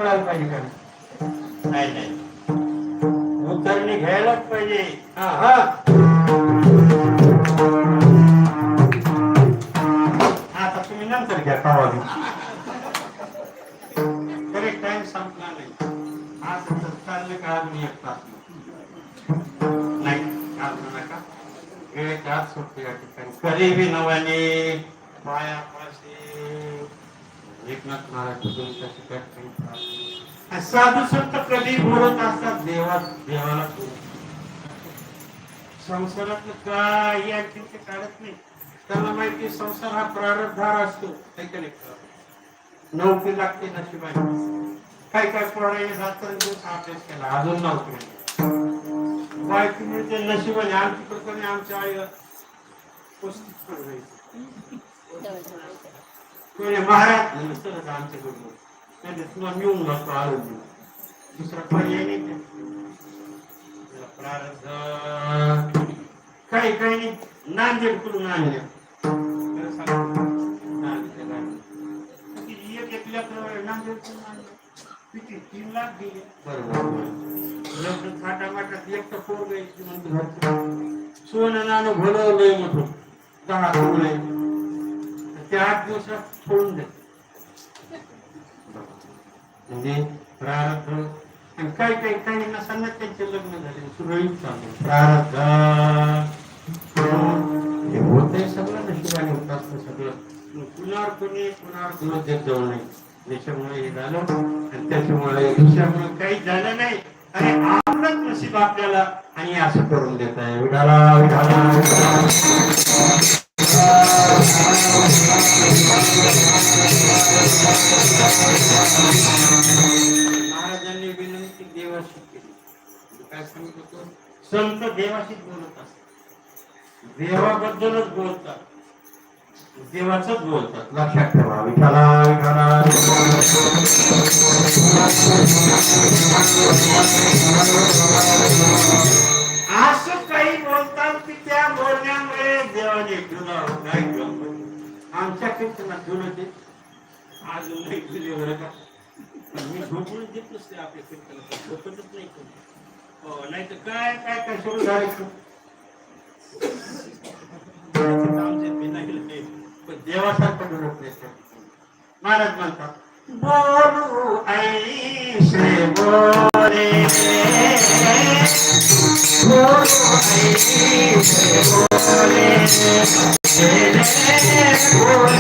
कळायला पाहिजे का नाही? नाही उतरणी घ्यायलाच पाहिजे. हा हा आता तुम्ही नंतर घ्या का करेक्ट टाइम संपला नाही. आज चाललं का आज मी एक तास नाही घालू नका. वेळेत आज सुटते या ठिकाणी करीबी नवाने पायापाशी एकनाथ महाराज साधू संत कधी बोलत असतात देवाला संसारातलं काही आणखी ते काढत नाही. त्यांना माहिती संसार हा प्रारब्धार असतो. नोकरी लागते नशिबाने. काय काय पोराने रात्र दिवस अभ्यास केला अजून नोकरी बायको मिळते नशिबाने. आमची प्रकारे आमच्या आई 35 महाराज नसतच आमच्याकडून म्हणजे तुला मिळून जातो आरोग्य. दुसरा पर्याय नाही. प्रारब्ध काही काही नाही. नांदेड कडून आणल्या नांदेड कडून आणल्या किती 3 लाख दिले. बरोबर थाटामाटात एक तर पोर सोनं नाणं भरवलंय मोठं 10 तोळे ते 8 दिवसात सोडून दे. म्हणजे प्रारब्ध. आणि काही काही काही नसांना त्यांचे लग्न झाले सुरळीत चालले. प्रारब्ध होते सगळं नशिबाने होत असतं सगळं. कुणावर कुणावर देत जाऊ नये. त्याच्यामुळे हे झालं आणि त्याच्यामुळे दुसऱ्यामुळे काही झालं नाही. आणि आपलंच नशीब आपल्याला आणि असं करून देत आहे. विठाला विठाला महाराजांनी विनंती देवाशी केली. काय सांगत होतो? संत देवाशीच बोलत असतात. देवाबद्दलच बोलतात. देवाचंच बोलतात. लक्षात ठेवा. विठाला विठाला असं काही बोलतात की त्या बोलण्यामुळे देवाने तुला काय आमच्या कीर्तनात घेऊन होते अजून नाही दिले बरं का. मी झोपून देत नसते आपल्या कीर्तनात. झोपतच नाही हो. नाही तर काय काय काय सुरू झालं देवासारखं बोलत नाही. महाराज म्हणतात बोलू ऐसे बोले बोलू ऐसे बोले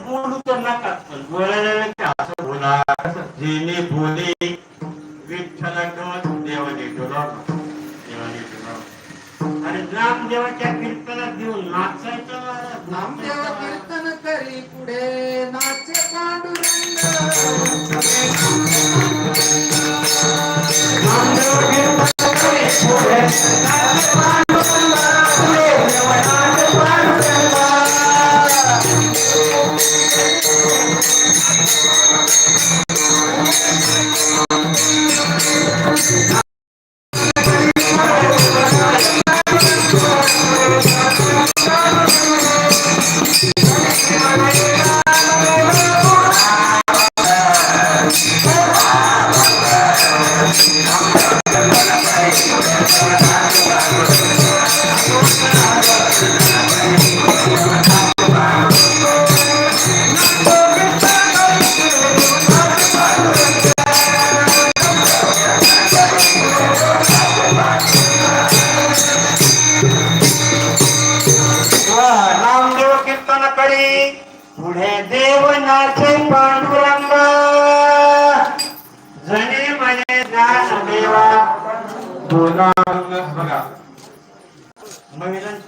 बोलू तर नका पण बोलायला असं बोला जेने बोले विठ्ठलाकडे देवाने देवाने आणि नामदेवाच्या कीर्तनात घेऊन नाचायचं. नामदेव कीर्तन करी पुढे नाचे पांडुरंग. नामदेव कीर्तन करी पुढे नाचे पांडुरंग. पुढे देवनाचे पांडुरंग जने म्हणे ज्ञान देवा. बघा महिलांची